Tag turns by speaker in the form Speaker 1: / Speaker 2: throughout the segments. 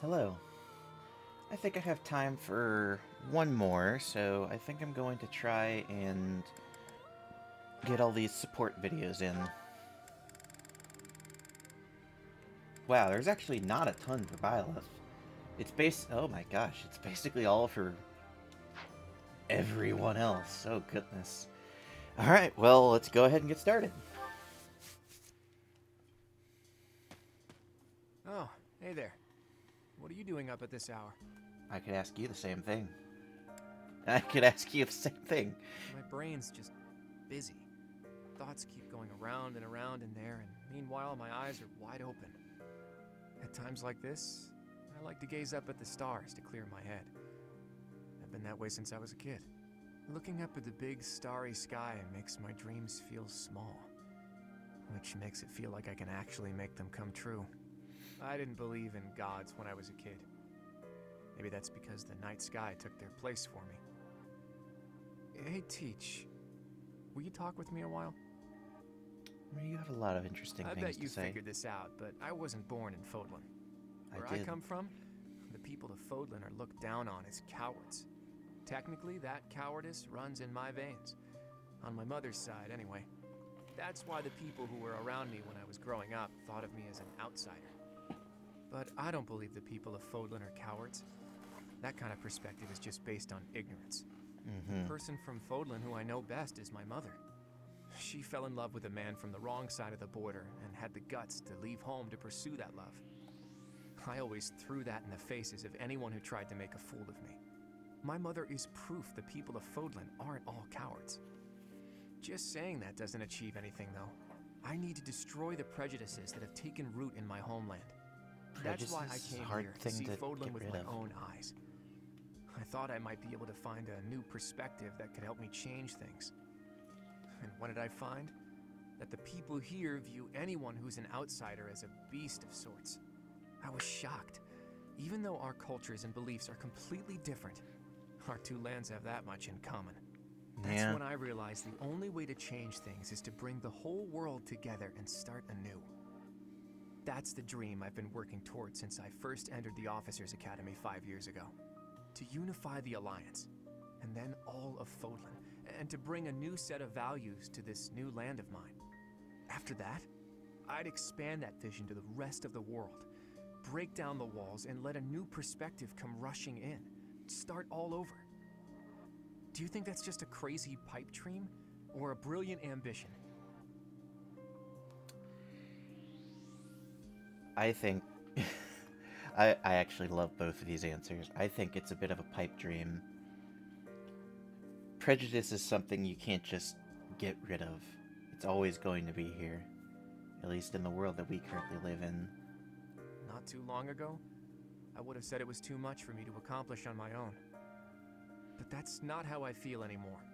Speaker 1: Hello. I think I have time for one more, so I think I'm going to try and get all these support videos in. Wow, there's actually not a ton for Byleth. Oh my gosh, it's basically all for everyone else. Oh goodness. Alright, well, let's go ahead and get started.
Speaker 2: Oh, hey there. What are you doing up at this hour?
Speaker 1: I could ask you the same thing. I could ask you the same thing.
Speaker 2: My brain's just busy. Thoughts keep going around and around in there, and meanwhile my eyes are wide open. At times like this, I like to gaze up at the stars to clear my head. I've been that way since I was a kid. Looking up at the big starry sky makes my dreams feel small, which makes it feel like I can actually make them come true. I didn't believe in gods when I was a kid. Maybe that's because the night sky took their place for me. Hey, Teach. Will you talk with me a while?
Speaker 1: You have a lot of interesting things to say.
Speaker 2: I bet you figured this out, but I wasn't born in Fodlan. Where I come from, the people of Fodlan are looked down on as cowards. Technically, that cowardice runs in my veins. On my mother's side, anyway. That's why the people who were around me when I was growing up thought of me as an outsider. But I don't believe the people of Fodlan are cowards. That kind of perspective is just based on ignorance. The person from Fodlan who I know best is my mother. She fell in love with a man from the wrong side of the border and had the guts to leave home to pursue that love. I always threw that in the faces of anyone who tried to make a fool of me. My mother is proof the people of Fodlan aren't all cowards. Just saying that doesn't achieve anything, though. I need to destroy the prejudices that have taken root in my homeland. That's why I came here to see Fodlan with my own eyes. I thought I might be able to find a new perspective that could help me change things. And what did I find? That the people here view anyone who's an outsider as a beast of sorts. I was shocked. Even though our cultures and beliefs are completely different, our two lands have that much in common. That's when I realized the only way to change things is to bring the whole world together and start anew. That's the dream I've been working towards since I first entered the Officers Academy 5 years ago. To unify the Alliance, and then all of Fodlan, and to bring a new set of values to this new land of mine. After that, I'd expand that vision to the rest of the world, break down the walls, and let a new perspective come rushing in. Start all over. Do you think that's just a crazy pipe dream, or a brilliant ambition?
Speaker 1: I think... I actually love both of these answers. I think it's a bit of a pipe dream. Prejudice is something you can't just get rid of. It's always going to be here. At least in the world that we currently live in.
Speaker 2: Not too long ago, I would have said it was too much for me to accomplish on my own. But that's not how I feel anymore.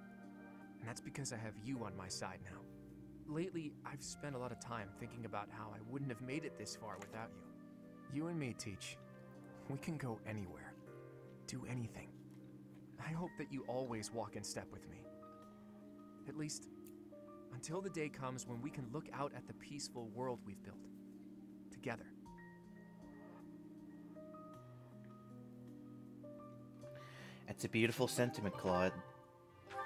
Speaker 2: And that's because I have you on my side now. Lately, I've spent a lot of time thinking about how I wouldn't have made it this far without you. You and me, Teach. We can go anywhere. Do anything. I hope that you always walk in step with me. At least, until the day comes when we can look out at the peaceful world we've built. Together.
Speaker 1: That's a beautiful sentiment, Claude.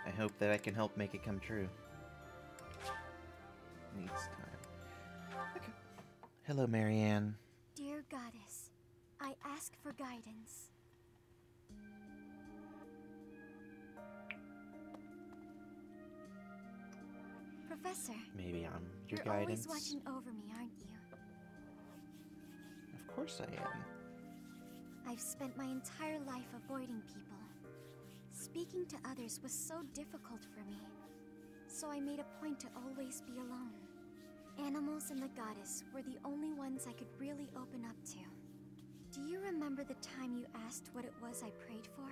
Speaker 1: I hope that I can help make it come true. Needs time. Okay. Hello, Marianne.
Speaker 3: Dear Goddess, I ask for guidance. Professor.
Speaker 1: Maybe I'm your
Speaker 3: You're
Speaker 1: guidance.
Speaker 3: Always watching over me, aren't you?
Speaker 1: Of course I am.
Speaker 3: I've spent my entire life avoiding people. Speaking to others was so difficult for me, so I made a point to always be alone. Animals and the goddess were the only ones I could really open up to. Do you remember the time you asked what it was I prayed for?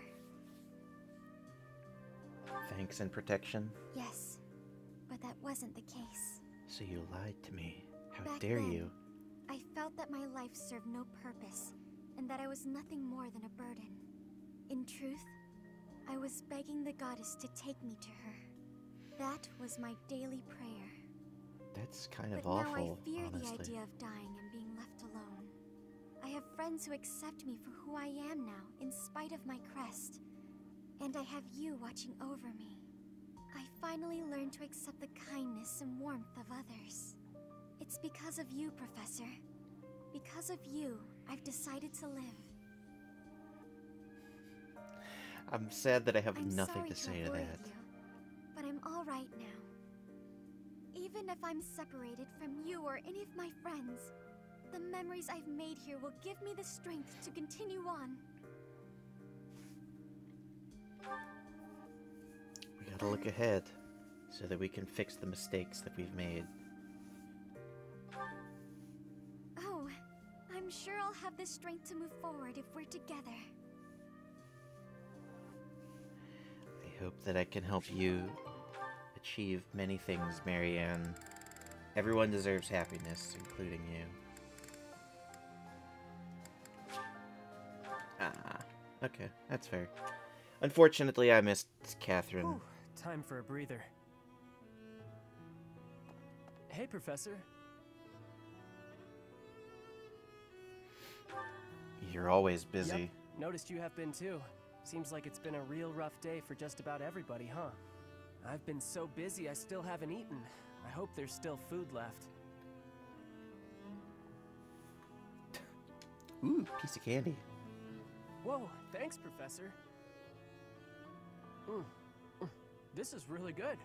Speaker 1: Thanks and protection?
Speaker 3: Yes, but that wasn't the case.
Speaker 1: So you lied to me. How
Speaker 3: Back
Speaker 1: dare
Speaker 3: then,
Speaker 1: you?
Speaker 3: I felt that my life served no purpose, and that I was nothing more than a burden. In truth, I was begging the goddess to take me to her. That was my daily prayer.
Speaker 1: That's kind of
Speaker 3: but
Speaker 1: awful,
Speaker 3: now I fear
Speaker 1: honestly.
Speaker 3: the idea of dying and being left alone. I have friends who accept me for who I am now, in spite of my crest. And I have you watching over me. I finally learned to accept the kindness and warmth of others. It's because of you, Professor. Because of you, I've decided to live.
Speaker 1: I'm sad that I have
Speaker 3: I'm
Speaker 1: nothing
Speaker 3: sorry
Speaker 1: to say to
Speaker 3: avoid
Speaker 1: that.
Speaker 3: You, but I'm all right now. Even if I'm separated from you or any of my friends, the memories I've made here will give me the strength to continue on.
Speaker 1: We gotta look ahead, so that we can fix the mistakes that we've made.
Speaker 3: Oh, I'm sure I'll have the strength to move forward if we're together.
Speaker 1: I hope that I can help you achieve many things, Marianne. Everyone deserves happiness, including you. Ah, okay, that's fair. Unfortunately, I missed Catherine.
Speaker 2: Whew, time for a breather. Hey, Professor.
Speaker 1: You're always busy.
Speaker 2: Yep, noticed you have been too. Seems like it's been a real rough day for just about everybody, huh? I've been so busy I still haven't eaten. I hope there's still food left.
Speaker 1: Ooh, piece of candy.
Speaker 2: Whoa, thanks, Professor. This is really good.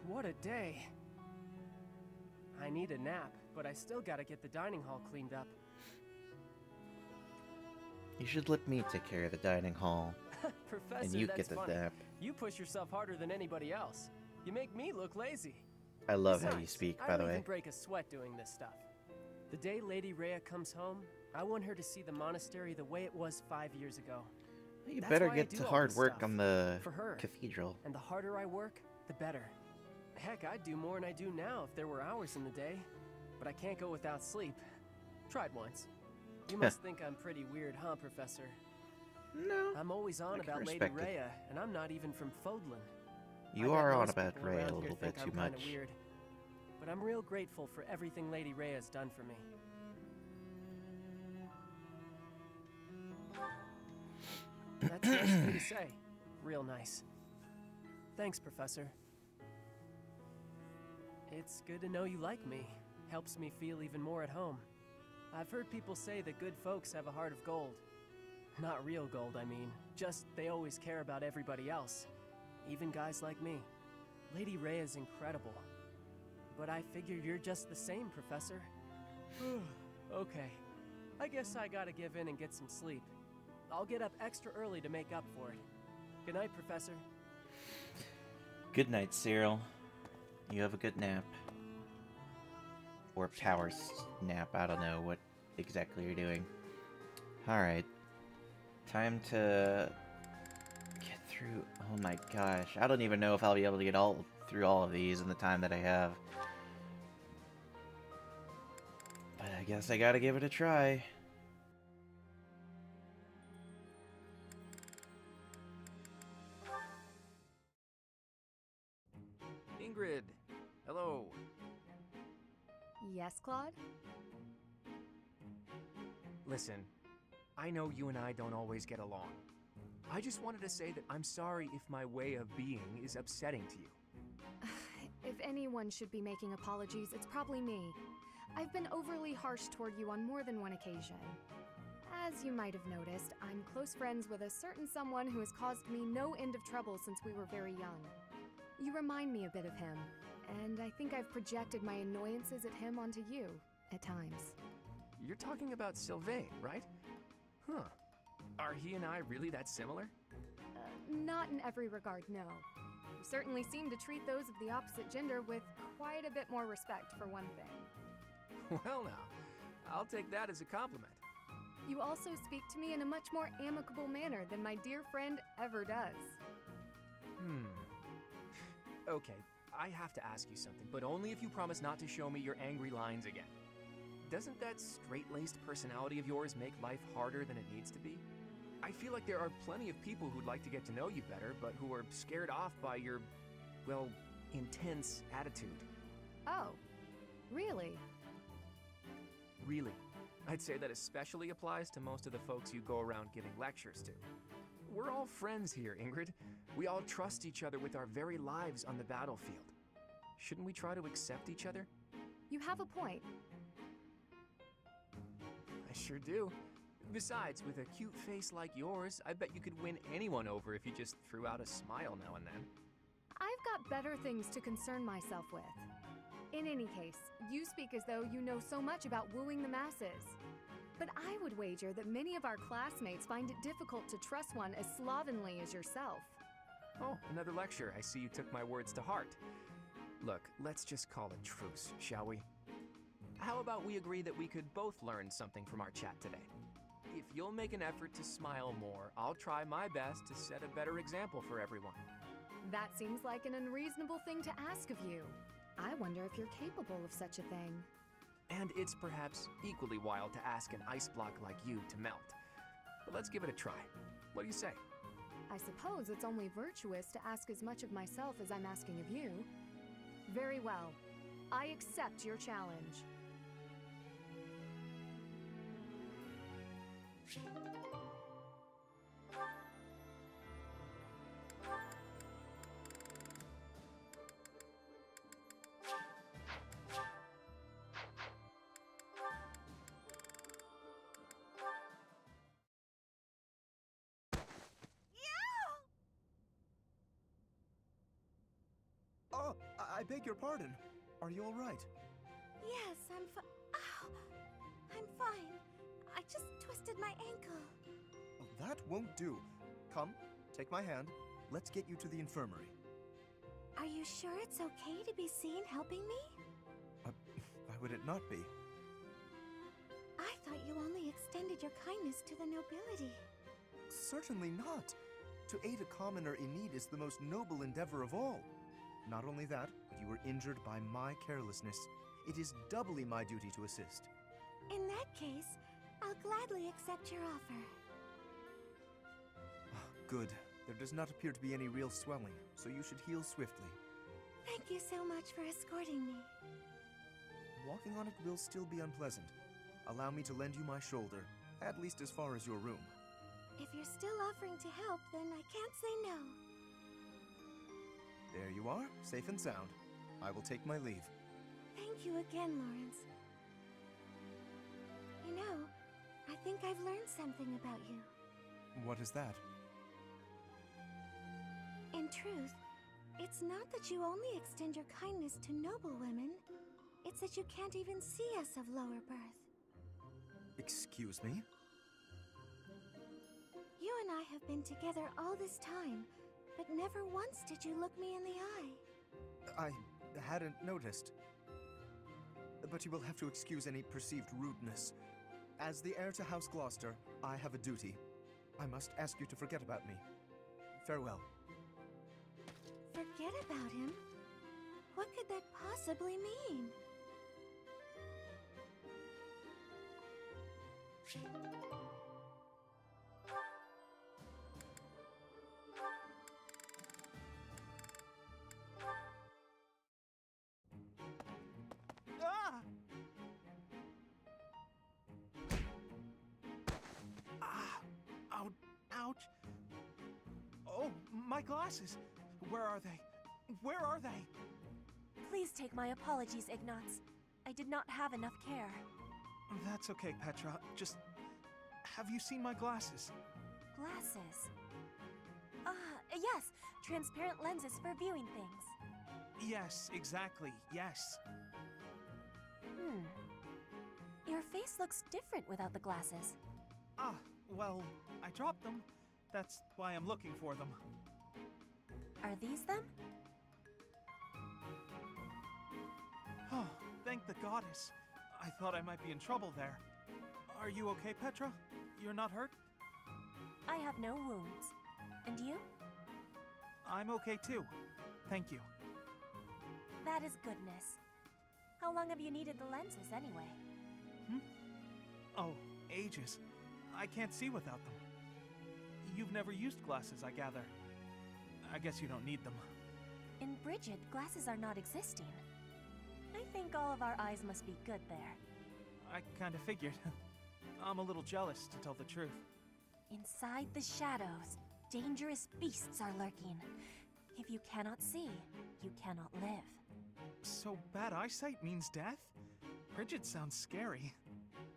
Speaker 2: What a day. I need a nap, but I still gotta get the dining hall cleaned up.
Speaker 1: You should let me take care of the dining hall.
Speaker 2: Professor,
Speaker 1: and you
Speaker 2: that's
Speaker 1: get the
Speaker 2: funny.
Speaker 1: nap.
Speaker 2: You push yourself harder than anybody else. You make me look lazy.
Speaker 1: I love how you
Speaker 2: Besides,
Speaker 1: speak,
Speaker 2: I
Speaker 1: by the
Speaker 2: don't
Speaker 1: way.
Speaker 2: even break a sweat doing this stuff. The day Lady Rhea comes home, I want her to see the monastery the way it was 5 years ago.
Speaker 1: You
Speaker 2: That's
Speaker 1: better
Speaker 2: why I
Speaker 1: get
Speaker 2: do
Speaker 1: to
Speaker 2: all
Speaker 1: hard
Speaker 2: this
Speaker 1: work
Speaker 2: stuff.
Speaker 1: on the
Speaker 2: For her.
Speaker 1: cathedral.
Speaker 2: And the harder I work, the better. Heck, I'd do more than I do now if there were hours in the day. But I can't go without sleep. Tried once. You must think I'm pretty weird, huh, Professor?
Speaker 1: No.
Speaker 2: I'm always on
Speaker 1: I can
Speaker 2: about Lady
Speaker 1: respect it.
Speaker 2: Rhea, and I'm not even from Fodlan.
Speaker 1: You
Speaker 2: I bet
Speaker 1: are on
Speaker 2: most
Speaker 1: about
Speaker 2: people
Speaker 1: Rhea
Speaker 2: around
Speaker 1: a
Speaker 2: here
Speaker 1: little
Speaker 2: think
Speaker 1: bit
Speaker 2: I'm
Speaker 1: too
Speaker 2: kinda
Speaker 1: much.
Speaker 2: Weird. But I'm real grateful for everything Lady Rhea's done for me. That's nice of you to say. Real nice. Thanks, Professor. It's good to know you like me. Helps me feel even more at home. I've heard people say that good folks have a heart of gold. Not real gold, I mean. Just they always care about everybody else. Even guys like me. Lady Rhea is incredible. But I figure you're just the same, Professor. Okay. I guess I gotta give in and get some sleep. I'll get up extra early to make up for it. Good night, Professor.
Speaker 1: Good night, Cyril. You have a good nap. Or power nap. I don't know what exactly you're doing. Alright. Time to get through. Oh my gosh. I don't even know if I'll be able to get through all of these in the time that I have. But I guess I gotta give it a try.
Speaker 2: Ingrid. Hello.
Speaker 4: Yes, Claude?
Speaker 2: Listen, I know you and I don't always get along. I just wanted to say that I'm sorry if my way of being is upsetting to you.
Speaker 4: If anyone should be making apologies, it's probably me. I've been overly harsh toward you on more than one occasion. As you might have noticed, I'm close friends with a certain someone who has caused me no end of trouble since we were very young. You remind me a bit of him, and I think I've projected my annoyances at him onto you, at times.
Speaker 2: You're talking about Sylvain, right? Huh. Are he and I really that similar?
Speaker 4: Not in every regard, no. You certainly seem to treat those of the opposite gender with quite a bit more respect, for one thing.
Speaker 2: Well now, I'll take that as a compliment.
Speaker 4: You also speak to me in a much more amicable manner than my dear friend ever does.
Speaker 2: Okay, I have to ask you something, but only if you promise not to show me your angry lines again. Doesn't that straight-laced personality of yours make life harder than it needs to be? I feel like there are plenty of people who'd like to get to know you better, but who are scared off by your, well, intense attitude.
Speaker 4: Oh, really?
Speaker 2: really. I'd say that especially applies to most of the folks you go around giving lectures to. We're all friends here, Ingrid. We all trust each other with our very lives on the battlefield. Shouldn't we try to accept each other?
Speaker 4: You have a point.
Speaker 2: I sure do. Besides, with a cute face like yours, I bet you could win anyone over if you just threw out a smile now and then.
Speaker 4: I've got better things to concern myself with. In any case, you speak as though you know so much about wooing the masses. But I would wager that many of our classmates find it difficult to trust one as slovenly as yourself.
Speaker 2: Oh, another lecture. I see you took my words to heart. Look, let's just call a truce, shall we? How about we agree that we could both learn something from our chat today? If you'll make an effort to smile more, I'll try my best to set a better example for everyone.
Speaker 4: That seems like an unreasonable thing to ask of you. I wonder if you're capable of such a thing.
Speaker 2: And it's perhaps equally wild to ask an ice block like you to melt. But let's give it a try. What do you say?
Speaker 4: I suppose it's only virtuous to ask as much of myself as I'm asking of you. Very well. I accept your challenge.
Speaker 5: Oh, I beg your pardon. Are you all right?
Speaker 3: Yes, Ow! I'm fine. I just twisted my ankle.
Speaker 5: That won't do. Come, take my hand. Let's get you to the infirmary.
Speaker 3: Are you sure it's okay to be seen helping me?
Speaker 5: Why would it not be?
Speaker 3: I thought you only extended your kindness to the nobility.
Speaker 5: Certainly not. To aid a commoner in need is the most noble endeavor of all. Not only that, but you were injured by my carelessness. It is doubly my duty to assist.
Speaker 3: In that case, I'll gladly accept your offer.
Speaker 5: Good. There does not appear to be any real swelling, so you should heal swiftly.
Speaker 3: Thank you so much for escorting me.
Speaker 5: Walking on it will still be unpleasant. Allow me to lend you my shoulder, at least as far as your room.
Speaker 3: If you're still offering to help, then I can't say no.
Speaker 5: There you are, safe and sound. I will take my leave.
Speaker 3: Thank you again, Lawrence. You know, I think I've learned something about you.
Speaker 5: What is that?
Speaker 3: In truth, it's not that you only extend your kindness to noble women. It's that you can't even see us of lower birth.
Speaker 5: Excuse me?
Speaker 3: You and I have been together all this time, but never once did you look me in the eye.
Speaker 5: I hadn't noticed. But you will have to excuse any perceived rudeness. As the heir to House Gloucester, I have a duty. I must ask you to forget about me. Farewell.
Speaker 3: Forget about him? What could that possibly mean?
Speaker 5: Ah! Ouch. Oh, my glasses. Where are they? Where are they?
Speaker 6: Please take my apologies, Ignatz. I did not have enough care.
Speaker 5: That's okay, Petra. Just... have you seen my glasses?
Speaker 6: Glasses? Yes. Transparent lenses for viewing things.
Speaker 5: Yes, exactly. Yes.
Speaker 6: Your face looks different without the glasses.
Speaker 5: Well, I dropped them. That's why I'm looking for them.
Speaker 6: Are these them?
Speaker 5: Oh, thank the goddess. I thought I might be in trouble there. Are you okay, Petra? You're not hurt?
Speaker 6: I have no wounds. And you?
Speaker 5: I'm okay too. Thank you.
Speaker 6: That is goodness. How long have you needed the lenses anyway?
Speaker 5: Oh, ages. I can't see without them. You've never used glasses, I gather. I guess you don't need them.
Speaker 6: In Brigid, glasses are not existing. I think all of our eyes must be good there.
Speaker 7: I kinda figured. I'm a little jealous, to tell the truth.
Speaker 6: Inside the shadows, dangerous beasts are lurking. If you cannot see, you cannot live.
Speaker 7: So bad eyesight means death? Bridget sounds scary.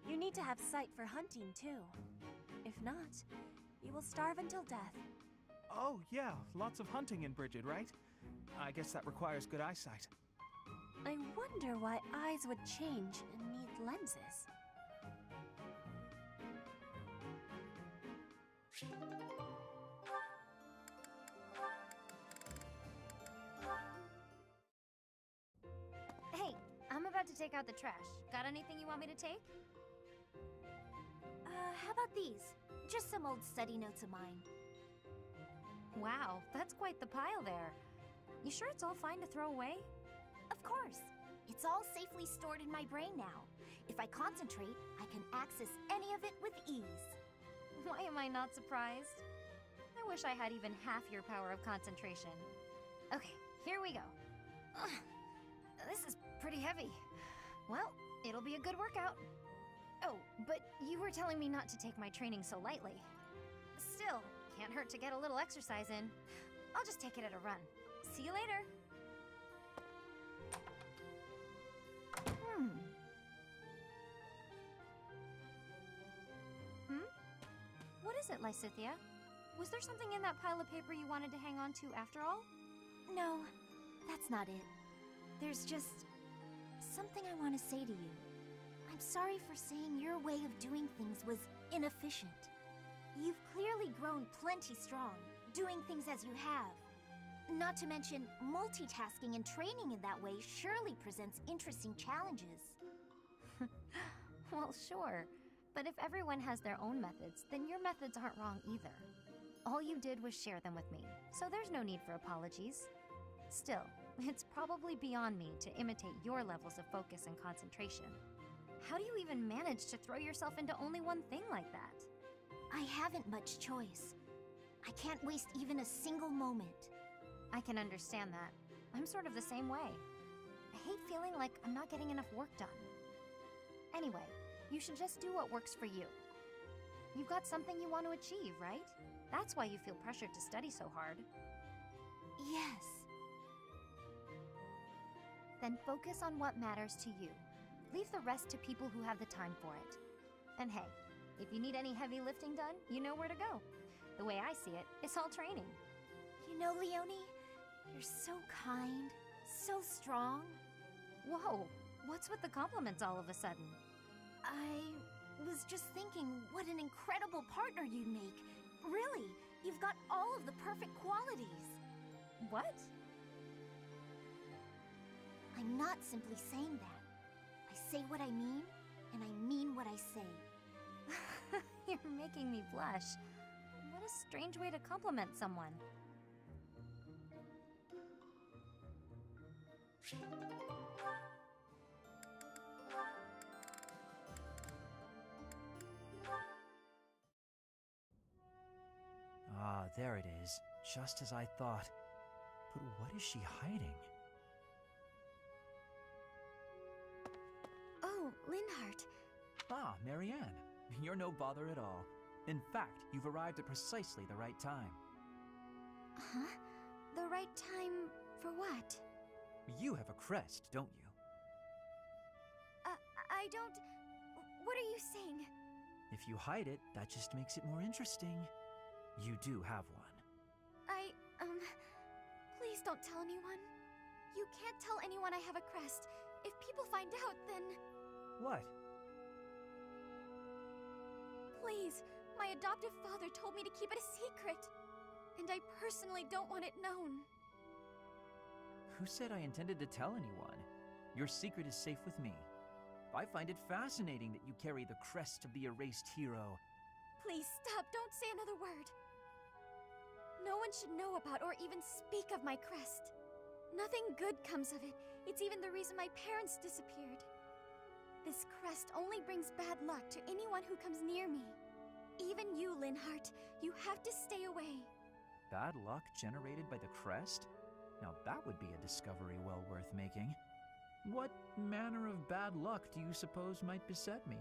Speaker 6: You need to have sight for hunting, too. If not, you will starve until death.
Speaker 7: Oh, yeah, lots of hunting in Bridget, right? I guess that requires good eyesight.
Speaker 6: I wonder why eyes would change and need lenses.
Speaker 8: Hey, I'm about to take out the trash. Got anything you want me to take?
Speaker 3: How about these? Just some old study notes of mine.
Speaker 8: Wow, that's quite the pile there. You sure it's all fine to throw away?
Speaker 3: Of course. It's all safely stored in my brain now. If I concentrate, I can access any of it with ease.
Speaker 8: Why am I not surprised? I wish I had even half your power of concentration. Okay, here we go. Ugh, this is pretty heavy. Well, it'll be a good workout. Oh, but you were telling me not to take my training so lightly. Still, can't hurt to get a little exercise in. I'll just take it at a run. See you later. What is it, Lysithia? Was there something in that pile of paper you wanted to hang on to after all?
Speaker 3: No, that's not it. There's just something I want to say to you. I'm sorry for saying your way of doing things was inefficient. You've clearly grown plenty strong, doing things as you have. Not to mention, multitasking and training in that way surely presents interesting challenges.
Speaker 8: Well, sure. But if everyone has their own methods, then your methods aren't wrong either. All you did was share them with me, so there's no need for apologies. Still, it's probably beyond me to imitate your levels of focus and concentration. How do you even manage to throw yourself into only one thing like that?
Speaker 3: I haven't much choice. I can't waste even a single moment.
Speaker 8: I can understand that. I'm sort of the same way. I hate feeling like I'm not getting enough work done. Anyway, you should just do what works for you. You've got something you want to achieve, right? That's why you feel pressured to study so hard.
Speaker 3: Yes.
Speaker 8: Then focus on what matters to you. Leave the rest to people who have the time for it. And hey, if you need any heavy lifting done, you know where to go. The way I see it, it's all training.
Speaker 3: You know, Leonie, you're so kind, so strong.
Speaker 8: Whoa, what's with the compliments all of a sudden?
Speaker 3: I was just thinking what an incredible partner you'd make. Really, you've got all of the perfect qualities.
Speaker 8: What?
Speaker 3: I'm not simply saying that. I say what I mean, and I mean what I say.
Speaker 8: You're making me blush. What a strange way to compliment someone.
Speaker 9: Ah, there it is. Just as I thought. But what is she hiding?
Speaker 3: Oh, Linhardt.
Speaker 9: Ah, Marianne. You're no bother at all. In fact, you've arrived at precisely the right time.
Speaker 3: Huh? The right time for what?
Speaker 9: You have a crest, don't you?
Speaker 3: I don't... What are you saying?
Speaker 9: If you hide it, that just makes it more interesting. You do have one.
Speaker 3: Please don't tell anyone. You can't tell anyone I have a crest. If people find out, then...
Speaker 9: What?
Speaker 3: Please, my adoptive father told me to keep it a secret. And I personally don't want it known.
Speaker 9: Who said I intended to tell anyone? Your secret is safe with me. I find it fascinating that you carry the crest of the erased hero.
Speaker 3: Please stop, don't say another word. No one should know about or even speak of my crest. Nothing good comes of it. It's even the reason my parents disappeared. This crest only brings bad luck to anyone who comes near me. Even you, Linhardt, you have to stay away.
Speaker 9: Bad luck generated by the crest? Now that would be a discovery well worth making. What manner of bad luck do you suppose might beset me?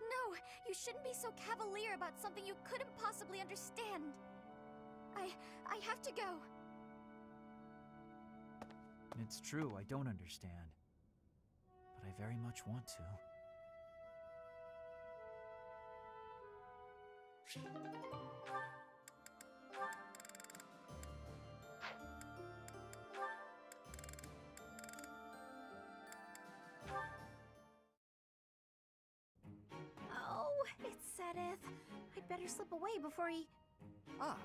Speaker 3: No, you shouldn't be so cavalier about something you couldn't possibly understand. I have to go.
Speaker 9: It's true, I don't understand. But I very much want to.
Speaker 6: Oh, it's Sedith. I'd better slip away before he...
Speaker 10: Ah,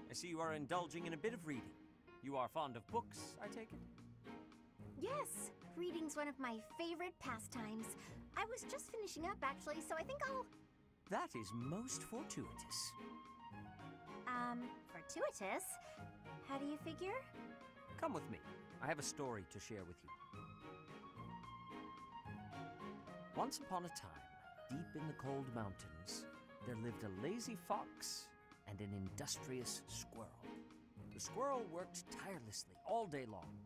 Speaker 10: I see you are indulging in a bit of reading. You are fond of books, I take it?
Speaker 3: Yes, reading's one of my favorite pastimes. I was just finishing up, actually, so I think I'll...
Speaker 10: That is most fortuitous.
Speaker 3: Fortuitous? How do you figure?
Speaker 10: Come with me. I have a story to share with you. Once upon a time, deep in the cold mountains, there lived a lazy fox and an industrious squirrel. The squirrel worked tirelessly all day long,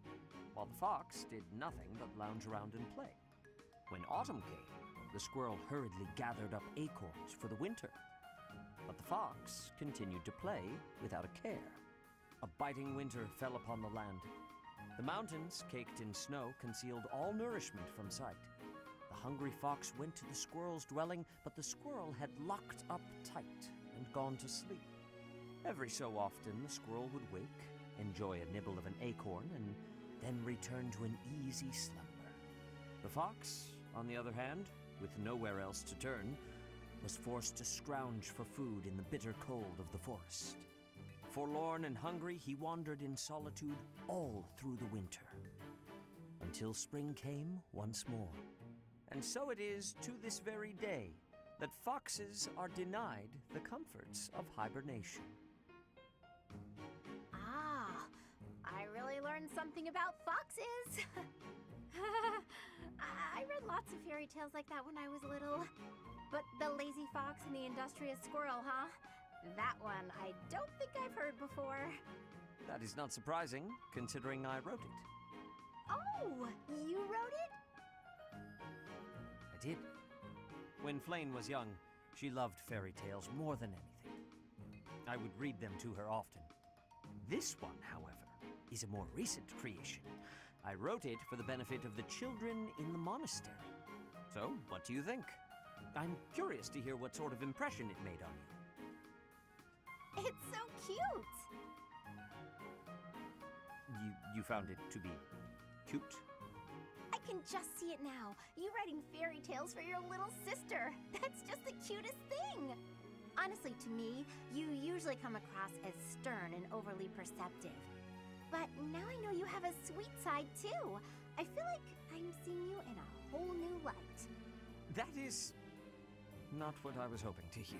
Speaker 10: while the fox did nothing but lounge around and play. When autumn came, the squirrel hurriedly gathered up acorns for the winter. But the fox continued to play without a care. A biting winter fell upon the land. The mountains, caked in snow, concealed all nourishment from sight. The hungry fox went to the squirrel's dwelling, but the squirrel had locked up tight and gone to sleep. Every so often, the squirrel would wake, enjoy a nibble of an acorn, and then return to an easy slumber. The fox, on the other hand, with nowhere else to turn, was forced to scrounge for food in the bitter cold of the forest. Forlorn and hungry, he wandered in solitude all through the winter, until spring came once more. And so it is to this very day that foxes are denied the comforts of hibernation.
Speaker 3: Ah, I really learned something about foxes. I read lots of fairy tales like that when I was little. But the lazy fox and the industrious squirrel, huh? That one I don't think I've heard before.
Speaker 10: That is not surprising, considering I wrote it.
Speaker 3: Oh, you wrote it?
Speaker 10: I did. When Flane was young, she loved fairy tales more than anything. I would read them to her often. This one, however, is a more recent creation. I wrote it for the benefit of the children in the monastery. So, what do you think? I'm curious to hear what sort of impression it made on you.
Speaker 3: It's so cute!
Speaker 10: You found it to be cute?
Speaker 3: I can just see it now. You writing fairy tales for your little sister. That's just the cutest thing! Honestly, to me, you usually come across as stern and overly perceptive. But now I know you have a sweet side, too. I feel like I'm seeing you in a whole new light.
Speaker 10: That is not what I was hoping to hear.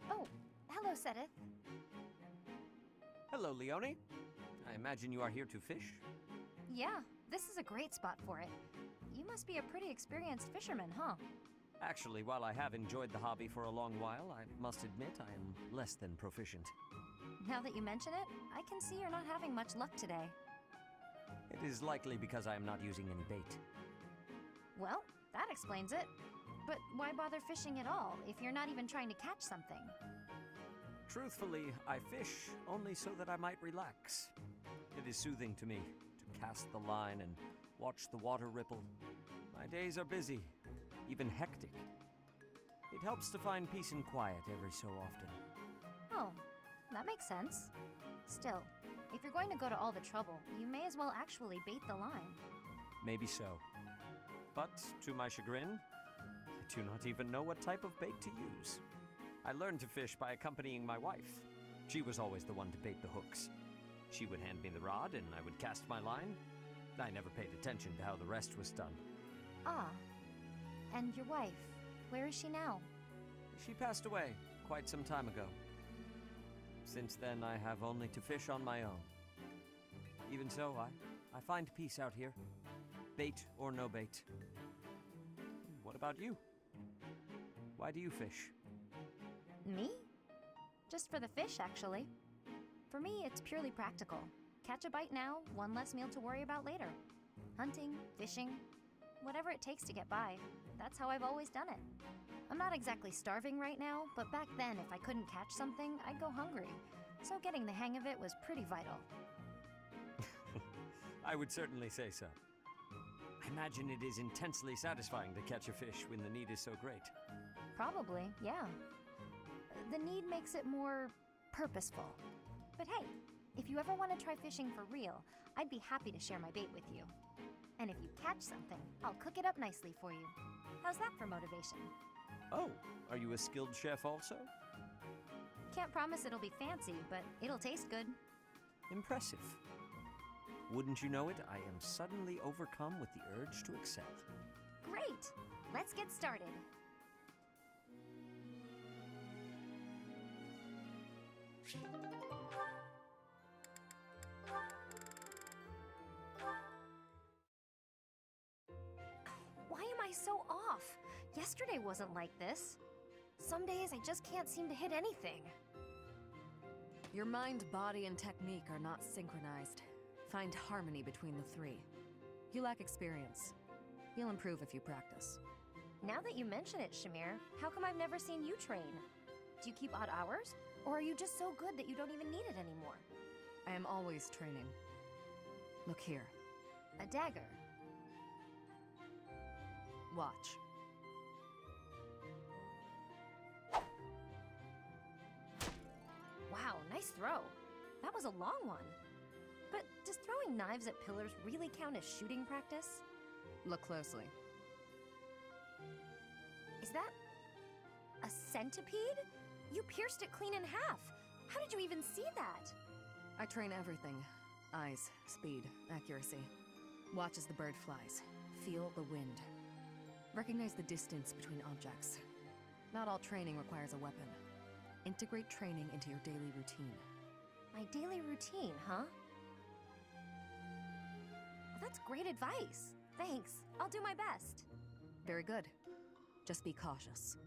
Speaker 8: Oh, hello, Sedith.
Speaker 10: Hello, Leone. I imagine you are here to fish?
Speaker 8: Yeah, this is a great spot for it. You must be a pretty experienced fisherman, huh?
Speaker 10: Actually, while I have enjoyed the hobby for a long while, I must admit I am less than proficient.
Speaker 8: Now that you mention it, I can see you're not having much luck today.
Speaker 10: It is likely because I am not using any bait.
Speaker 8: Well, that explains it. But why bother fishing at all if you're not even trying to catch something?
Speaker 10: Truthfully, I fish only so that I might relax. It is soothing to me to cast the line and watch the water ripple. My days are busy, even hectic. It helps to find peace and quiet every so often.
Speaker 8: Oh, that makes sense. Still, if you're going to go to all the trouble, you may as well actually bait the line.
Speaker 10: Maybe so. But, to my chagrin, I do not even know what type of bait to use. I learned to fish by accompanying my wife. She was always the one to bait the hooks. She would hand me the rod and I would cast my line. I never paid attention to how the rest was done.
Speaker 8: Ah, and your wife, where is she now?
Speaker 10: She passed away quite some time ago. Since then, I have only to fish on my own. Even so, I find peace out here. Bait or no bait. What about you? Why do you fish?
Speaker 8: Me? Just for the fish, actually. For me, it's purely practical. Catch a bite now, one less meal to worry about later. Hunting, fishing, whatever it takes to get by. That's how I've always done it. I'm not exactly starving right now, but back then, if I couldn't catch something, I'd go hungry. So getting the hang of it was pretty vital.
Speaker 10: I would certainly say so. I imagine it is intensely satisfying to catch a fish when the need is so great.
Speaker 8: Probably, yeah. The need makes it more purposeful. But hey, if you ever want to try fishing for real, I'd be happy to share my bait with you. And if you catch something, I'll cook it up nicely for you. How's that for motivation?
Speaker 10: Oh, are you a skilled chef also?
Speaker 8: Can't promise it'll be fancy, but it'll taste good.
Speaker 10: Impressive. Wouldn't you know it, I am suddenly overcome with the urge to excel.
Speaker 8: Great! Let's get started. Why am I so off? Yesterday wasn't like this. Some days I just can't seem to hit anything.
Speaker 11: Your mind, body, and technique are not synchronized. Find harmony between the three. You lack experience. You'll improve if you practice.
Speaker 8: Now that you mention it, Shamir, how come I've never seen you train? Do you keep odd hours? Or are you just so good that you don't even need it anymore?
Speaker 11: I am always training. Look here.
Speaker 8: A dagger.
Speaker 11: Watch.
Speaker 8: Wow, nice throw. That was a long one. But does throwing knives at pillars really count as shooting practice?
Speaker 11: Look closely.
Speaker 8: Is that a centipede? You pierced it clean in half. How did you even see that?
Speaker 11: I train everything. Eyes, speed, accuracy. Watch as the bird flies. Feel the wind. Recognize the distance between objects. Not all training requires a weapon. Integrate training into your daily routine.
Speaker 8: My daily routine, huh? Well, that's great advice. Thanks. I'll do my best.
Speaker 11: Very good. Just be cautious.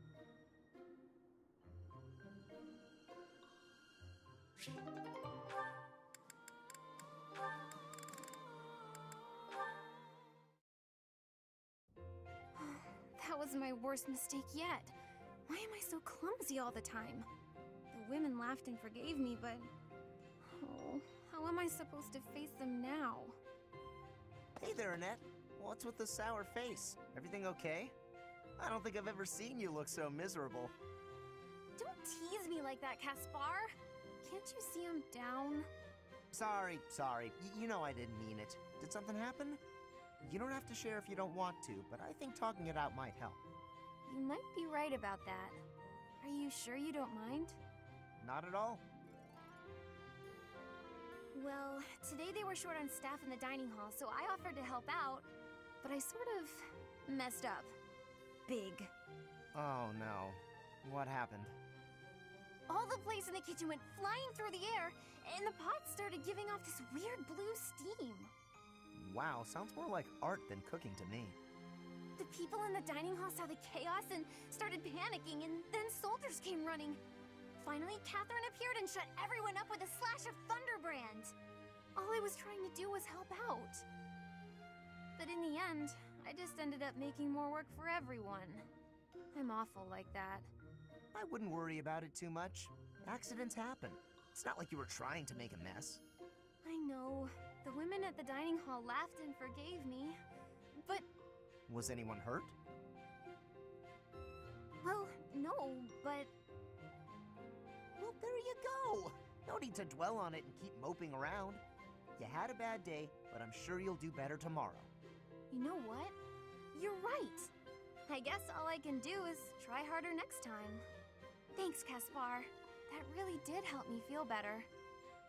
Speaker 3: That was my worst mistake yet. Why am I so clumsy all the time? The women laughed and forgave me, but... Oh, how am I supposed to face them now?
Speaker 12: Hey there, Annette. What's with the sour face? Everything okay? I don't think I've ever seen you look so miserable.
Speaker 3: Don't tease me like that, Caspar. Can't you see I'm down?
Speaker 12: Sorry. You know I didn't mean it. Did something happen? You don't have to share if you don't want to, but I think talking it out might help.
Speaker 3: You might be right about that. Are you sure you don't mind?
Speaker 12: Not at all.
Speaker 3: Well, today they were short on staff in the dining hall, so I offered to help out, but I sort of messed up. Big.
Speaker 12: Oh no. What happened?
Speaker 3: All the plates in the kitchen went flying through the air, and the pots started giving off this weird blue steam.
Speaker 12: Wow, sounds more like art than cooking to me.
Speaker 3: The people in the dining hall saw the chaos and started panicking, and then soldiers came running. Finally, Catherine appeared and shut everyone up with a slash of Thunderbrand. All I was trying to do was help out. But in the end, I just ended up making more work for everyone. I'm awful like that.
Speaker 12: I wouldn't worry about it too much. Accidents happen. It's not like you were trying to make a mess.
Speaker 3: I know. The women at the dining hall laughed and forgave me, but...
Speaker 12: Was anyone hurt?
Speaker 3: Well, no, but...
Speaker 12: Well, there you go! No need to dwell on it and keep moping around. You had a bad day, but I'm sure you'll do better tomorrow.
Speaker 3: You know what? You're right! I guess all I can do is try harder next time. Thanks, Caspar. That really did help me feel better.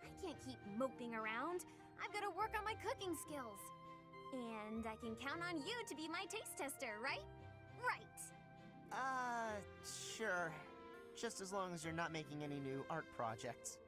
Speaker 3: I can't keep moping around. I've got to work on my cooking skills. And I can count on you to be my taste tester, right? Right!
Speaker 12: Sure. Just as long as you're not making any new art projects.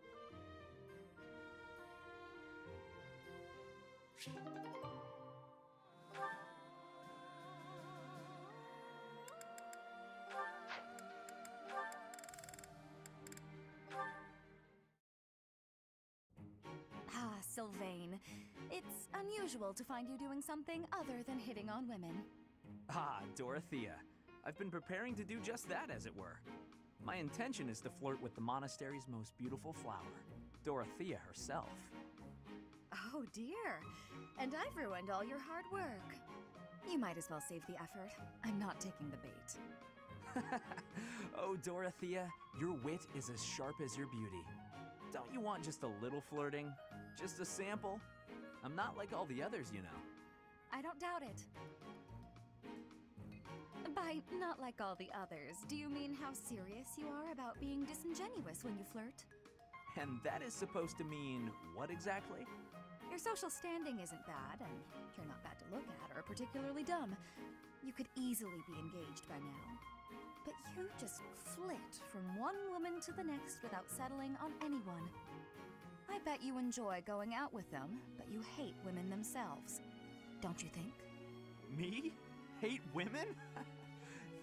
Speaker 13: unusual to find you doing something other than hitting on women.
Speaker 9: Ah, Dorothea. I've been preparing to do just that, as it were. My intention is to flirt with the monastery's most beautiful flower, Dorothea herself.
Speaker 13: Oh dear, and I've ruined all your hard work. You might as well save the effort. I'm not taking the bait.
Speaker 9: Oh, Dorothea, your wit is as sharp as your beauty. Don't you want just a little flirting? Just a sample? I'm not like all the others, you know.
Speaker 13: I don't doubt it. By not like all the others, do you mean how serious you are about being disingenuous when you flirt?
Speaker 9: And that is supposed to mean what exactly?
Speaker 13: Your social standing isn't bad, and you're not bad to look at or particularly dumb. You could easily be engaged by now. But you just flit from one woman to the next without settling on anyone. I bet you enjoy going out with them, but you hate women themselves. Don't you think?
Speaker 9: Me? Hate women?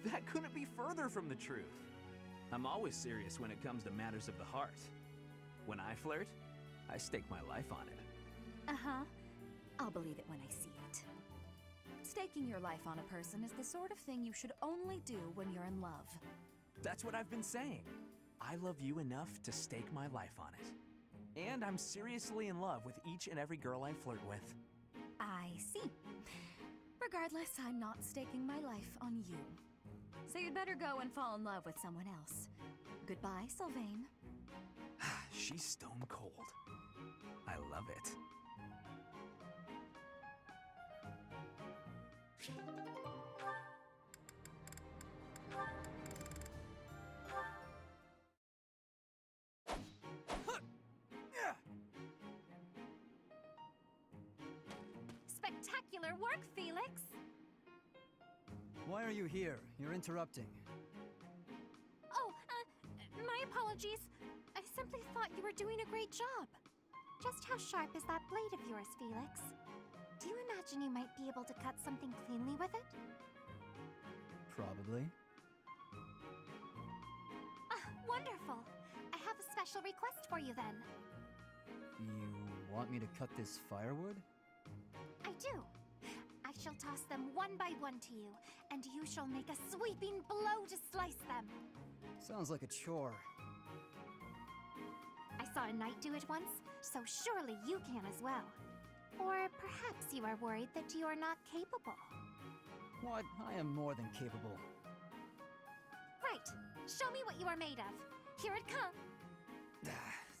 Speaker 9: That couldn't be further from the truth. I'm always serious when it comes to matters of the heart. When I flirt, I stake my life on it.
Speaker 13: Uh-huh. I'll believe it when I see it. Staking your life on a person is the sort of thing you should only do when you're in love.
Speaker 9: That's what I've been saying. I love you enough to stake my life on it. And I'm seriously in love with each and every girl I flirt with.
Speaker 13: I see. Regardless, I'm not staking my life on you. So you'd better go and fall in love with someone else. Goodbye, Sylvain.
Speaker 9: She's stone cold. I love it.
Speaker 8: Spectacular work, Felix!
Speaker 14: Why are you here? You're interrupting.
Speaker 8: Oh, my apologies. I simply thought you were doing a great job. Just how sharp is that blade of yours, Felix? Do you imagine you might be able to cut something cleanly with it?
Speaker 14: Probably.
Speaker 8: Ah, wonderful. I have a special request for you then.
Speaker 14: You want me to cut this firewood?
Speaker 8: I do. I shall toss them one by one to you, and you shall make a sweeping blow to slice them.
Speaker 14: Sounds like a chore.
Speaker 8: I saw a knight do it once, so surely you can as well. Or perhaps you are worried that you are not capable.
Speaker 14: What? I am more than capable.
Speaker 8: Right. Show me what you are made of. Here it comes.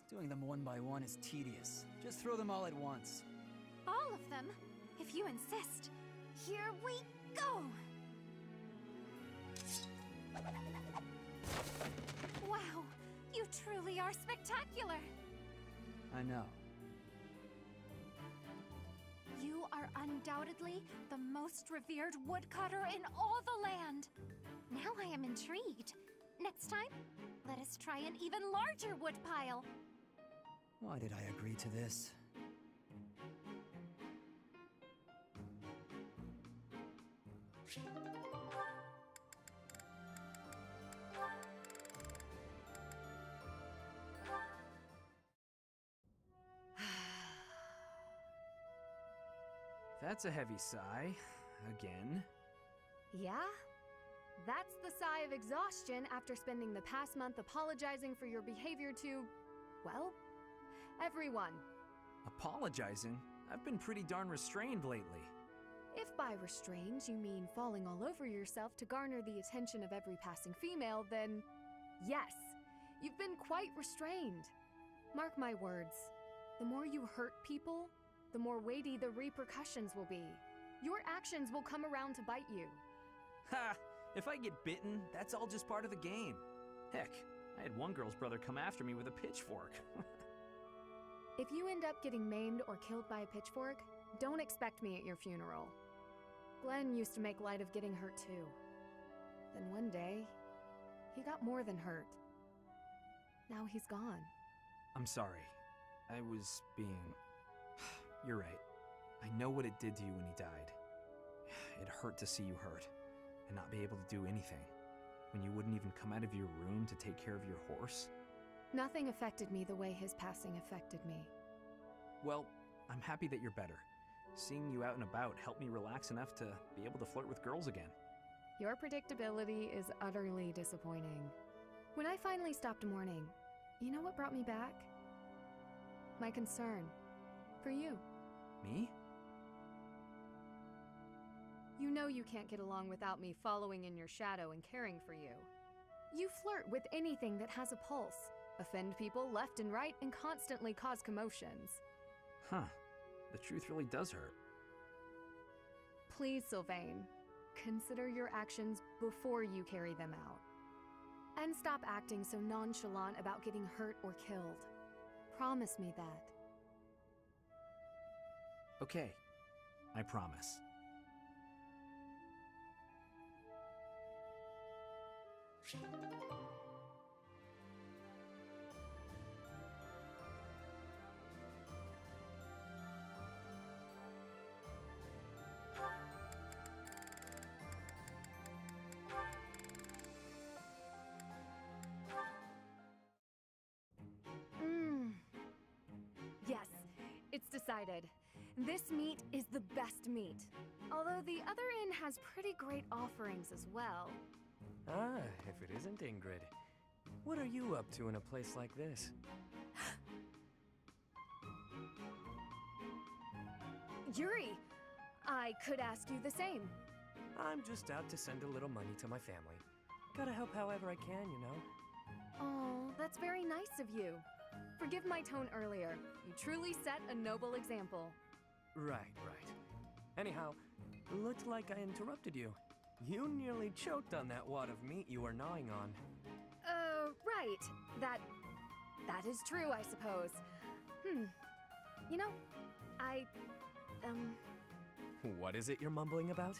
Speaker 14: Doing them one by one is tedious. Just throw them all at once.
Speaker 8: All of them? If you insist. Here we go! Wow, you truly are spectacular!
Speaker 14: I know.
Speaker 8: You are undoubtedly the most revered woodcutter in all the land. Now I am intrigued. Next time, let us try an even larger woodpile.
Speaker 14: Why did I agree to this?
Speaker 9: That's a heavy sigh. Again.
Speaker 4: Yeah? That's the sigh of exhaustion after spending the past month apologizing for your behavior to, well, everyone.
Speaker 9: Apologizing? I've been pretty darn restrained lately.
Speaker 4: If by restrained you mean falling all over yourself to garner the attention of every passing female, then yes, you've been quite restrained. Mark my words, the more you hurt people, the more weighty the repercussions will be. Your actions will come around to bite you.
Speaker 9: Ha! If I get bitten, that's all just part of the game. Heck, I had one girl's brother come after me with a pitchfork.
Speaker 4: If you end up getting maimed or killed by a pitchfork, don't expect me at your funeral. Glenn used to make light of getting hurt too. Then one day, he got more than hurt. Now he's gone.
Speaker 9: I'm sorry. I was being... You're right. I know what it did to you when he died. It hurt to see you hurt, and not be able to do anything. When you wouldn't even come out of your room to take care of your horse.
Speaker 4: Nothing affected me the way his passing affected me.
Speaker 9: Well, I'm happy that you're better. Seeing you out and about helped me relax enough to be able to flirt with girls again.
Speaker 4: Your predictability is utterly disappointing. When I finally stopped mourning, you know what brought me back? My concern for you.
Speaker 9: Me?
Speaker 4: You know you can't get along without me following in your shadow and caring for you. You flirt with anything that has a pulse, offend people left and right, and constantly cause commotions.
Speaker 9: Huh. The truth really does hurt.
Speaker 4: Please, Sylvain, consider your actions before you carry them out. And stop acting so nonchalant about getting hurt or killed. Promise me that.
Speaker 9: Okay. I promise.
Speaker 4: Yes, it's decided. This meat is the best meat. Although the other inn has pretty great offerings as well.
Speaker 2: Ah, if it isn't Ingrid. What are you up to in a place like this?
Speaker 4: Yuri, I could ask you the same.
Speaker 2: I'm just out to send a little money to my family. Gotta help however I can, you know?
Speaker 4: Oh, that's very nice of you. Forgive my tone earlier. You truly set a noble example.
Speaker 2: Right. Anyhow, looked like I interrupted you. You nearly choked on that wad of meat you were gnawing on.
Speaker 4: Right. That is true, I suppose. You know,
Speaker 2: What is it you're mumbling about?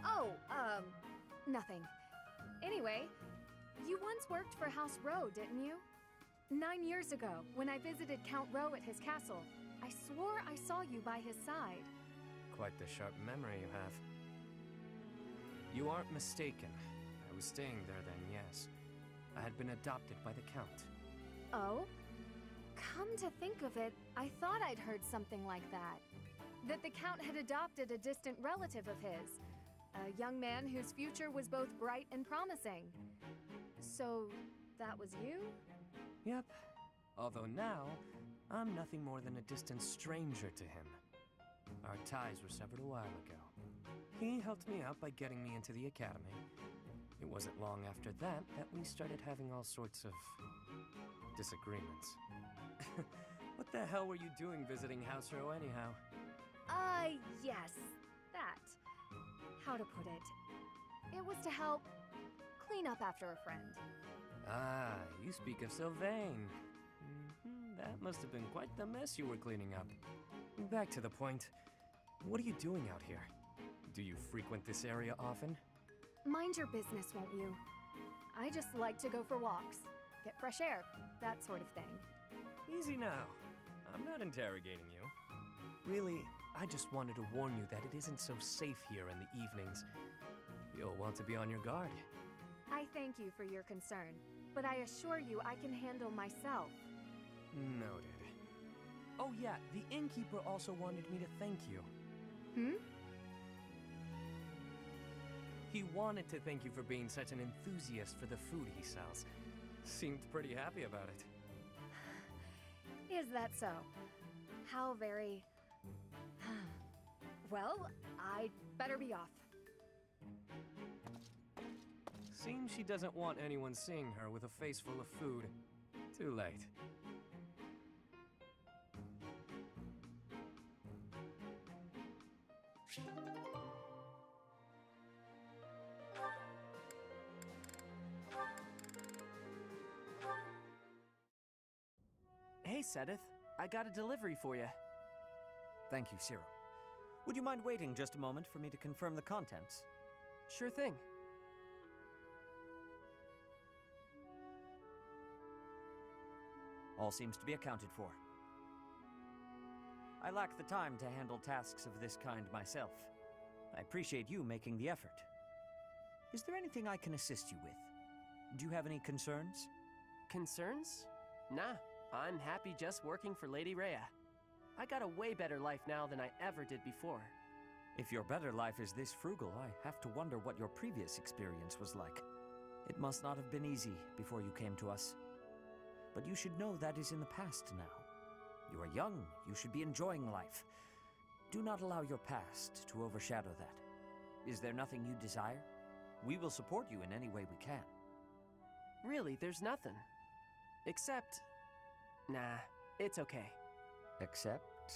Speaker 4: Oh, nothing. Anyway, you once worked for House Rowe, didn't you? 9 years ago, when I visited Count Rowe at his castle, I swore I saw you by his side.
Speaker 2: Quite the sharp memory you have. You aren't mistaken. I was staying there then, yes. I had been adopted by the Count.
Speaker 4: Oh? Come to think of it, I thought I'd heard something like that. That the Count had adopted a distant relative of his. A young man whose future was both bright and promising. So, that was you?
Speaker 2: Yep. Although now, I'm nothing more than a distant stranger to him. Our ties were severed a while ago. He helped me out by getting me into the academy. It wasn't long after that we started having all sorts of disagreements. What the hell were you doing visiting House Row anyhow?
Speaker 4: Yes, that. How to put it? It was to help clean up after a friend.
Speaker 2: Ah, you speak of Sylvain. That must have been quite the mess you were cleaning up. Back to the point. What are you doing out here? Do you frequent this area often?
Speaker 4: Mind your business, won't you? I just like to go for walks, get fresh air, that sort of thing.
Speaker 2: Easy now. I'm not interrogating you. Really, I just wanted to warn you that it isn't so safe here in the evenings. You'll want to be on your guard.
Speaker 4: I thank you for your concern, but I assure you I can handle myself.
Speaker 2: Noted. Oh yeah, the innkeeper also wanted me to thank you. He wanted to thank you for being such an enthusiast for the food he sells. Seemed pretty happy about it.
Speaker 4: Is that so? How very... Well, I'd better be off.
Speaker 2: Seems she doesn't want anyone seeing her with a face full of food. Too late.
Speaker 15: Hey, Sedith. I got a delivery for you.
Speaker 10: Thank you, Cyril. Would you mind waiting just a moment for me to confirm the contents?
Speaker 15: Sure thing.
Speaker 10: All seems to be accounted for. I lack the time to handle tasks of this kind myself. I appreciate you making the effort. Is there anything I can assist you with? Do you have any concerns?
Speaker 15: Concerns? Nah, I'm happy just working for Lady Rhea. I got a way better life now than I ever did before.
Speaker 10: If your better life is this frugal, I have to wonder what your previous experience was like. It must not have been easy before you came to us. But you should know that is in the past now. You are young, you should be enjoying life. Do not allow your past to overshadow that. Is there nothing you desire? We will support you in any way we can.
Speaker 15: Really, there's nothing. Except... Nah, it's okay.
Speaker 10: Except?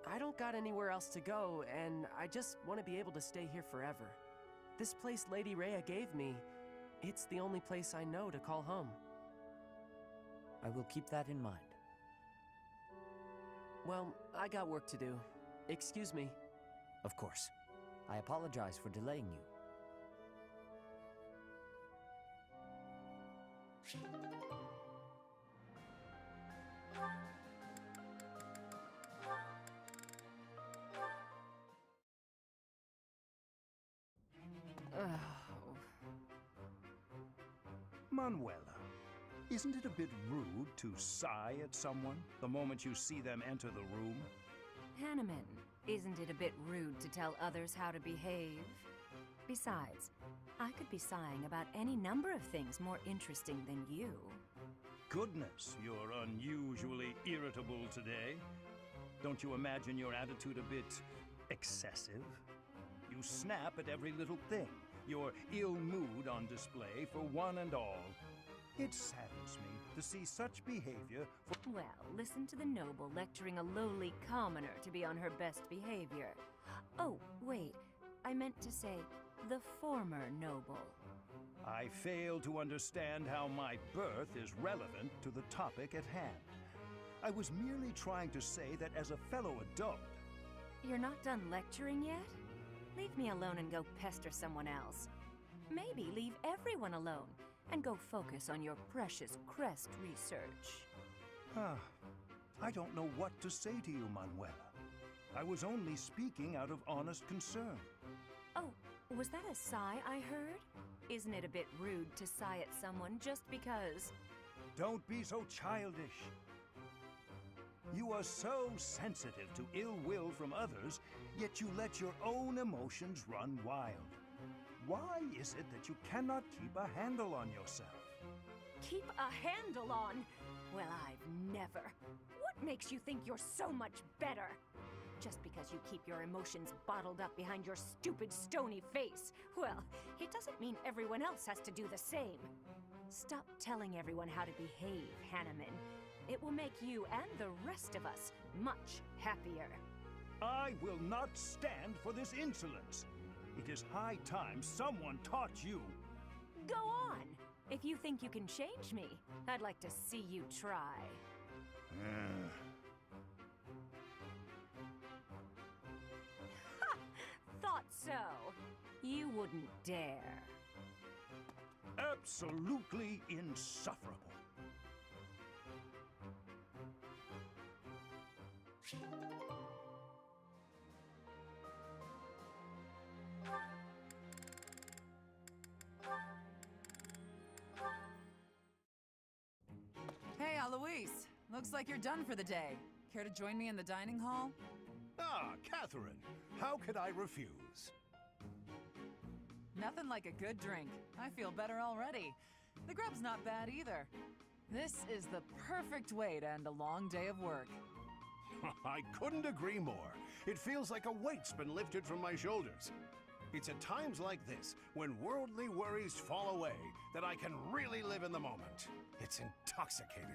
Speaker 15: I don't got anywhere else to go, and I just want to be able to stay here forever. This place Lady Rhea gave me, it's the only place I know to call home.
Speaker 10: I will keep that in mind.
Speaker 15: Well, I got work to do. Excuse me.
Speaker 10: Of course. I apologize for delaying you.
Speaker 16: Manuela, isn't it a bit rude to sigh at someone the moment you see them enter the room?
Speaker 17: Hanneman, isn't it a bit rude to tell others how to behave? Besides, I could be sighing about any number of things more interesting than you.
Speaker 16: Goodness, you're unusually irritable today. Don't you imagine your attitude a bit excessive? You snap at every little thing, your ill mood on display for one and all. It saddens me to see such behavior for—
Speaker 17: Well, listen to the noble lecturing a lowly commoner to be on her best behavior. Oh, wait, I meant to say the former noble.
Speaker 16: I fail to understand how my birth is relevant to the topic at hand. I was merely trying to say that as a fellow adult—
Speaker 17: You're not done lecturing yet? Leave me alone and go pester someone else. Maybe leave everyone alone and go focus on your precious crest research.
Speaker 16: I don't know what to say to you, Manuela. I was only speaking out of honest concern.
Speaker 17: Oh, was that a sigh I heard? Isn't it a bit rude to sigh at someone just because?
Speaker 16: Don't be so childish. You are so sensitive to ill will from others, yet you let your own emotions run wild. Why is it that you cannot keep a handle on yourself?
Speaker 17: Keep a handle on? Well, I've never. What makes you think you're so much better? Just because you keep your emotions bottled up behind your stupid, stony face, well, it doesn't mean everyone else has to do the same. Stop telling everyone how to behave, Hanneman. It will make you and the rest of us much happier.
Speaker 16: I will not stand for this insolence. It is high time someone taught you.
Speaker 17: Go on! If you think you can change me, I'd like to see you try. Ha! Thought so. You wouldn't dare.
Speaker 16: Absolutely insufferable.
Speaker 18: Hey, Alois. Looks like you're done for the day. Care to join me in the dining hall?
Speaker 19: Ah, Catherine. How could I refuse?
Speaker 18: Nothing like a good drink. I feel better already. The grub's not bad either. This is the perfect way to end a long day of work.
Speaker 19: I couldn't agree more. It feels like a weight's been lifted from my shoulders. It's at times like this, when worldly worries fall away, that I can really live in the moment. It's intoxicating.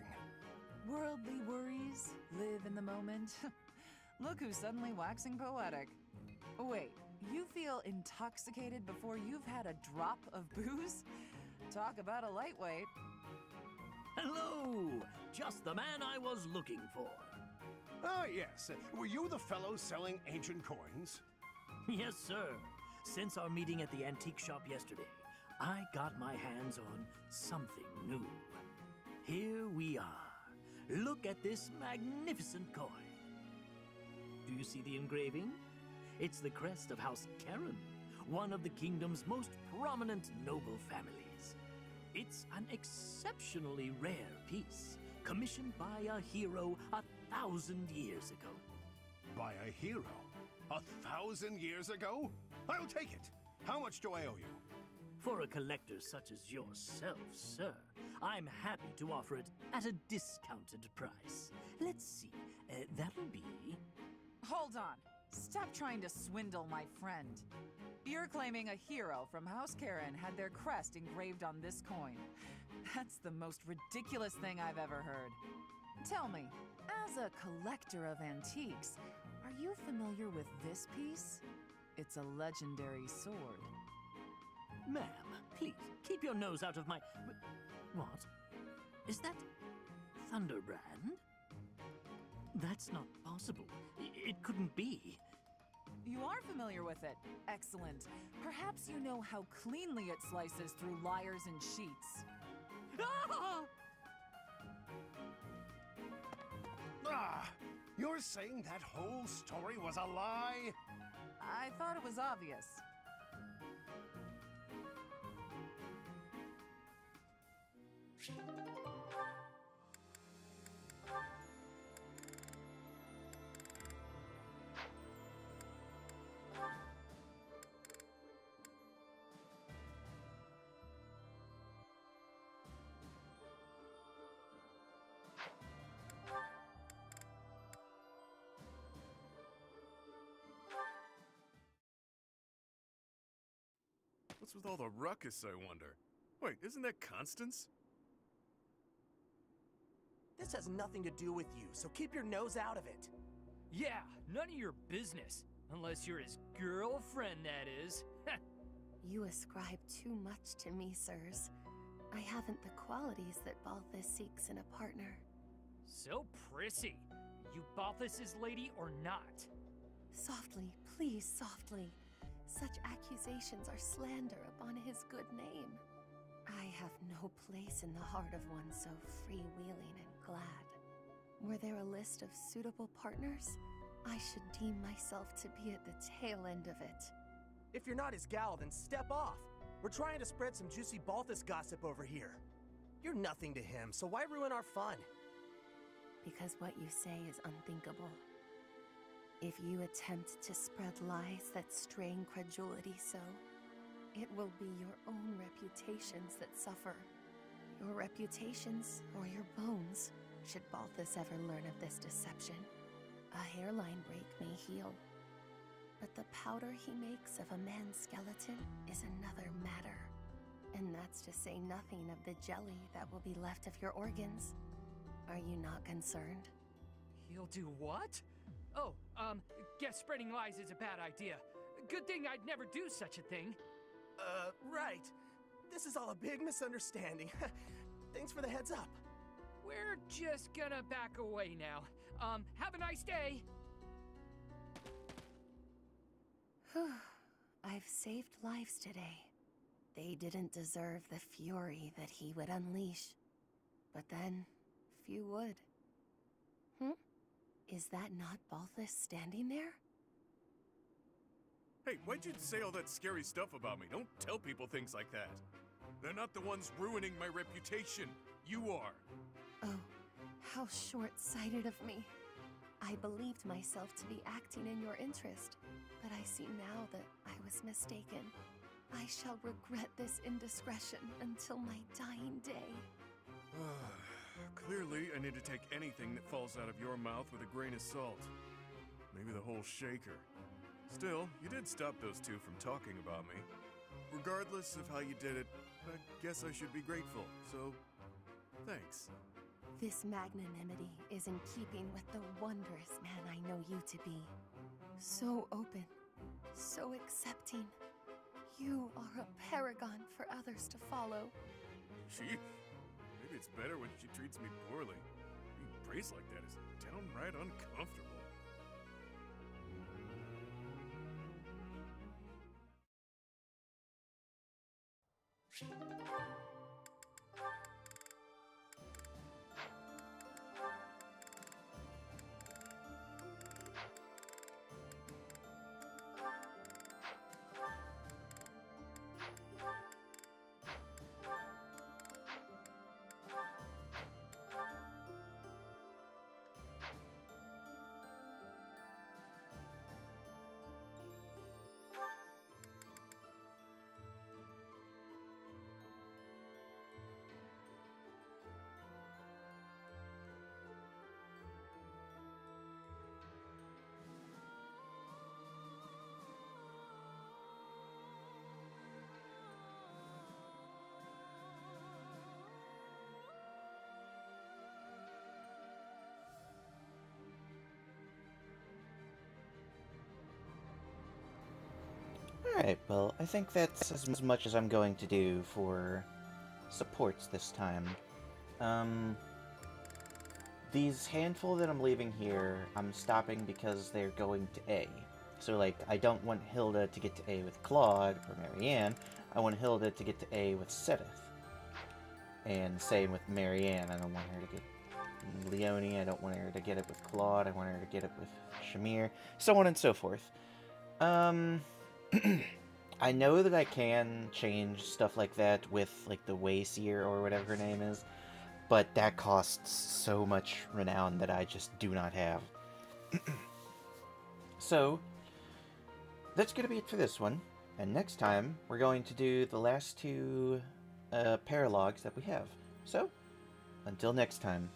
Speaker 18: Worldly worries, live in the moment. Look who's suddenly waxing poetic. Wait, you feel intoxicated before you've had a drop of booze? Talk about a lightweight.
Speaker 20: Hello! Just the man I was looking for.
Speaker 19: Ah, yes. Were you the fellow selling ancient coins?
Speaker 20: Yes, sir. Since our meeting at the antique shop yesterday, I got my hands on something new. Here we are. Look at this magnificent coin. Do you see the engraving? It's the crest of House Karen, one of the kingdom's most prominent noble families. It's an exceptionally rare piece, commissioned by a hero 1,000 years ago.
Speaker 19: By a hero? 1,000 years ago? I'll take it. How much do I owe you?
Speaker 20: For a collector such as yourself, sir, I'm happy to offer it at a discounted price. Let's see, that'll be...
Speaker 18: Hold on. Stop trying to swindle my friend. You're claiming a hero from House Karen had their crest engraved on this coin. That's the most ridiculous thing I've ever heard. Tell me, as a collector of antiques, are you familiar with this piece? It's a legendary sword.
Speaker 20: Ma'am, please, keep your nose out of my... What? Is that Thunderbrand? That's not possible. It couldn't be.
Speaker 18: You are familiar with it. Excellent. Perhaps you know how cleanly it slices through liars and cheats.
Speaker 20: Ah!
Speaker 19: Ah! You're saying that whole story was a lie?
Speaker 18: I thought it was obvious.
Speaker 21: What's with all the ruckus, I wonder? Wait, isn't that Constance?
Speaker 15: This has nothing to do with you, so keep your nose out of it.
Speaker 22: Yeah, none of your business. Unless you're his girlfriend, that is.
Speaker 23: You ascribe too much to me, sirs. I haven't the qualities that Balthus seeks in a partner.
Speaker 22: So prissy. You Balthus's lady or not?
Speaker 23: Softly, please, softly. Such accusations are slander upon his good name. I have no place in the heart of one so freewheeling and glad. Were there a list of suitable partners, I should deem myself to be at the tail end of it.
Speaker 15: If you're not his gal, then step off. We're trying to spread some juicy Balthus gossip over here. You're nothing to him, so why ruin our fun?
Speaker 23: Because what you say is unthinkable. If you attempt to spread lies that strain credulity so, it will be your own reputations that suffer. Your reputations or your bones, should Balthus ever learn of this deception. A hairline break may heal, but the powder he makes of a man's skeleton is another matter. And that's to say nothing of the jelly that will be left of your organs. Are you not concerned?
Speaker 22: He'll do what? Oh, guess spreading lies is a bad idea. Good thing I'd never do such a thing.
Speaker 15: Right. This is all a big misunderstanding. Thanks for the heads up.
Speaker 22: We're just gonna back away now. Have a nice day.
Speaker 23: I've saved lives today. They didn't deserve the fury that he would unleash. But then, few would. Is that not Balthus standing there?
Speaker 21: Hey, why'd you say all that scary stuff about me? Don't tell people things like that. They're not the ones ruining my reputation. You are.
Speaker 23: Oh, how short-sighted of me. I believed myself to be acting in your interest, but I see now that I was mistaken. I shall regret this indiscretion until my dying day.
Speaker 21: Clearly, I need to take anything that falls out of your mouth with a grain of salt. Maybe the whole shaker. Still, you did stop those two from talking about me. Regardless of how you did it, I guess I should be grateful, so thanks.
Speaker 23: This magnanimity is in keeping with the wondrous man I know you to be. So open, so accepting. You are a paragon for others to follow.
Speaker 21: Maybe it's better when she treats me poorly. Being praised like that is downright uncomfortable.
Speaker 1: Alright, well, I think that's as much as I'm going to do for supports this time. These handful that I'm leaving here, I'm stopping because they're going to A. So, like, I don't want Hilda to get to A with Claude or Marianne. I want Hilda to get to A with Sedith. And same with Marianne. I don't want her to get Leonie. I don't want her to get it with Claude. I want her to get it with Shamir. So on and so forth. I know that I can change stuff like that with, like, the Wayseer or whatever her name is. But that costs so much renown that I just do not have. So, that's going to be it for this one. And next time, we're going to do the last two paralogs that we have. So, until next time.